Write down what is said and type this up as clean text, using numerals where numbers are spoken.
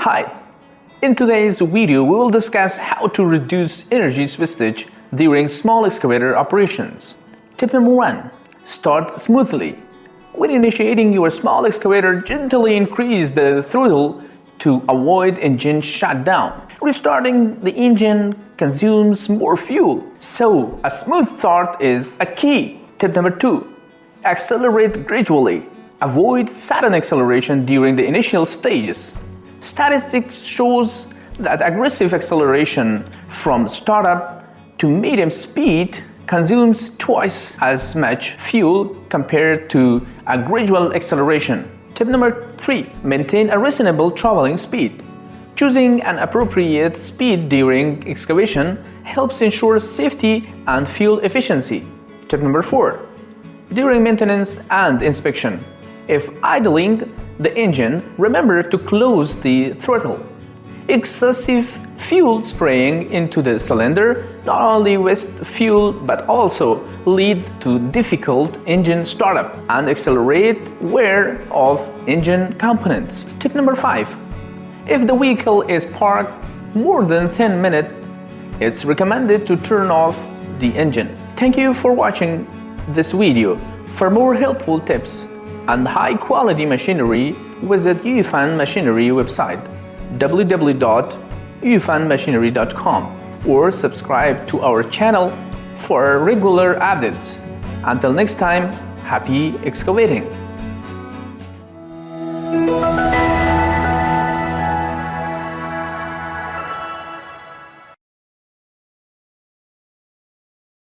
Hi, in today's video we will discuss how to reduce energy wastage during small excavator operations. Tip number 1. Start smoothly. When initiating your small excavator, gently increase the throttle to avoid engine shutdown. Restarting the engine consumes more fuel, so a smooth start is a key. Tip number 2. Accelerate gradually. Avoid sudden acceleration during the initial stages. Statistics shows that aggressive acceleration from startup to medium speed consumes twice as much fuel compared to a gradual acceleration. Tip number 3. Maintain a reasonable traveling speed. Choosing an appropriate speed during excavation helps ensure safety and fuel efficiency. Tip number 4. During maintenance and inspection, if idling the engine, remember to close the throttle. Excessive fuel spraying into the cylinder not only wastes fuel but also lead to difficult engine startup and accelerate wear of engine components. Tip number 5. If the vehicle is parked more than 10 minutes, it's recommended to turn off the engine. Thank you for watching this video. For more helpful tips and high-quality machinery, visit YUFAN Machinery website www.yufanmachinery.com or subscribe to our channel for regular updates. Until next time, happy excavating!